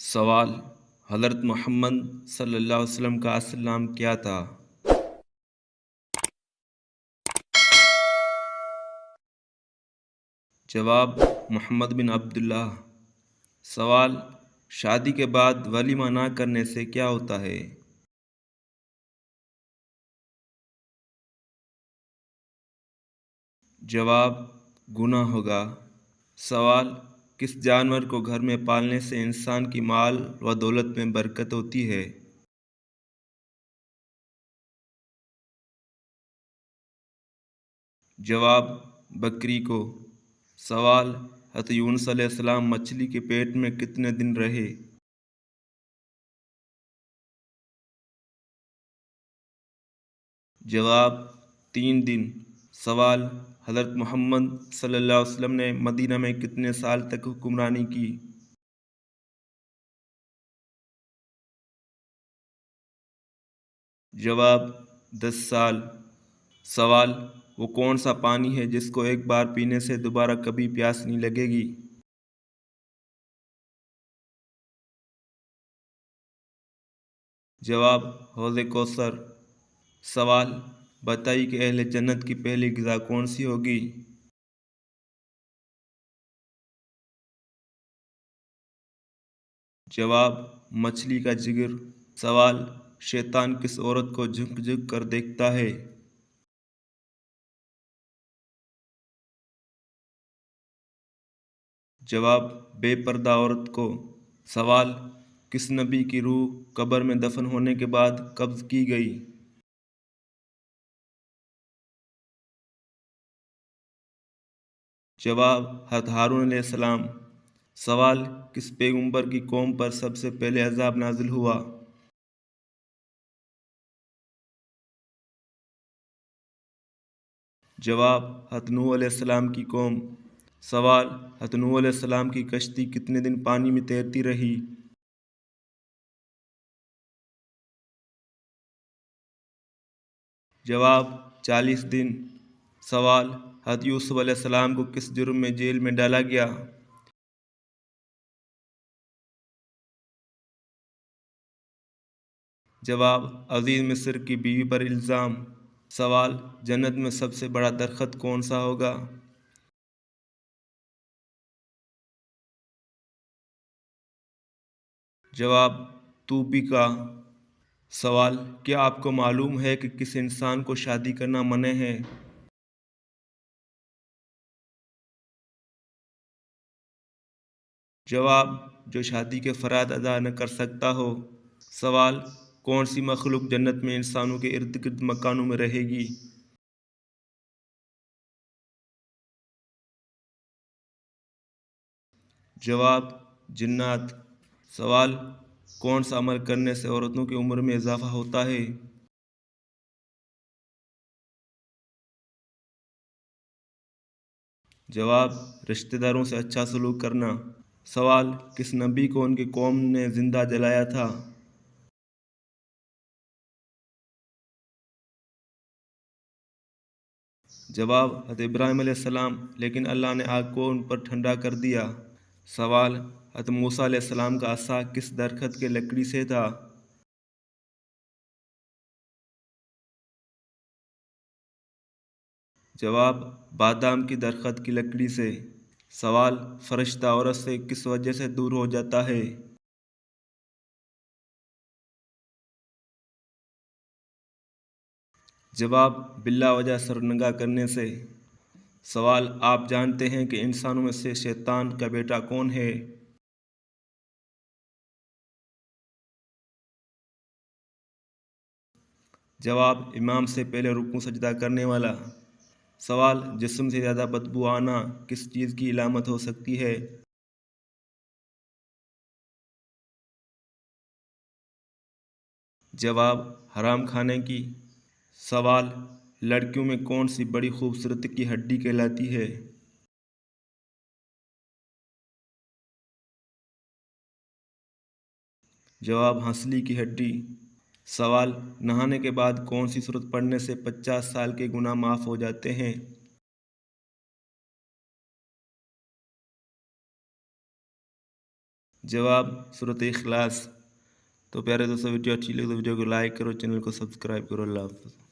سوال: حضرت محمد صلی اللہ علیہ وسلم کا اصل نام کیا تھا؟ جواب: محمد بن عبداللہ۔ سوال: شادی کے بعد ولیمہ نہ کرنے سے کیا ہوتا ہے؟ جواب: گناہ ہوگا۔ سوال: کس جانور کو گھر میں پالنے سے انسان کی مال و دولت میں برکت ہوتی ہے؟ جواب: بکری کو۔ سوال: حضرت یونس علیہ السلام مچھلی کے پیٹ میں کتنے دن رہے؟ جواب: 3 دن۔ سوال: حضرت محمد صلی اللہ علیہ وسلم نے مدینہ میں کتنے سال تک حکمرانی کی؟ جواب: 10 سال۔ سوال: وہ کون سا پانی ہے جس کو ایک بار پینے سے دوبارہ کبھی پیاس نہیں لگے گی؟ جواب: حوض کوثر۔ سوال: بتائیے کہ اہل جنت کی پہلی غذا کون سی ہوگی؟ جواب: مچھلی کا جگر۔ سوال: شیطان کس عورت کو جھک جھک کر دیکھتا ہے؟ جواب: بے پردہ عورت کو۔ سوال: کس نبی کی روح قبر میں دفن ہونے کے بعد قبض کی گئی؟ جواب: حضرت ہارون علیہ السلام۔ سوال: کس پیغمبر کی قوم پر سب سے پہلے عذاب نازل ہوا؟ جواب: حضرت نوح علیہ السلام کی قوم۔ سوال: حضرت نوح علیہ السلام کی کشتی کتنے دن پانی میں تیرتی رہی؟ جواب: 40 دن۔ سوال: حضرت یوسف علیہ السلام کو کس جرم میں جیل میں ڈالا گیا؟ جواب: عزیز مصر کی بیوی پر الزام۔ سوال: جنت میں سب سے بڑا درخت کون سا ہوگا؟ جواب: طوبی کا۔ سوال: کیا آپ کو معلوم ہے کہ کس انسان کو شادی کرنا منع ہے؟ جواب: جو شادی کے فرائض ادا نہ کر سکتا ہو۔ سوال: کون سی مخلوق جنت میں انسانوں کے ارد گرد مکانوں میں رہے گی؟ جواب: جنات۔ سوال: کون سا عمل کرنے سے عورتوں کی عمر میں اضافہ ہوتا ہے؟ جواب: رشتہ داروں سے اچھا سلوک کرنا۔ سوال: کس نبی کو ان کی قوم نے زندہ جلایا تھا؟ جواب: حضرت ابراہیم علیہ السلام، لیکن اللہ نے آگ کو ان پر ٹھنڈا کر دیا۔ سوال: حضرت موسیٰ علیہ السلام کا عصا کس درخت کے لکڑی سے تھا؟ جواب: بادام کی درخت کی لکڑی سے۔ سوال: فرشتہ عورت سے کس وجہ سے دور ہو جاتا ہے؟ جواب: بلا وجہ سرنگا کرنے سے۔ سوال: آپ جانتے ہیں کہ انسانوں میں سے شیطان کا بیٹا کون ہے؟ جواب: امام سے پہلے رکوع سجدہ کرنے والا۔ سوال: جسم سے زیادہ بدبو آنا کس چیز کی علامت ہو سکتی ہے؟ جواب: حرام کھانے کی۔ سوال: لڑکیوں میں کون سی بڑی خوبصورتی کی ہڈی کہلاتی ہے؟ جواب: ہنسلی کی ہڈی۔ سوال: نہانے کے بعد کون سی سورت پڑھنے سے 50 سال کے گناہ معاف ہو جاتے ہیں؟ جواب سورۃ اخلاص۔ تو پیارے دوستوں، ویڈیو اچھی لگے تو ویڈیو کو لائک کرو، چینل کو سبسکرائب کرو۔ اللہ حافظ۔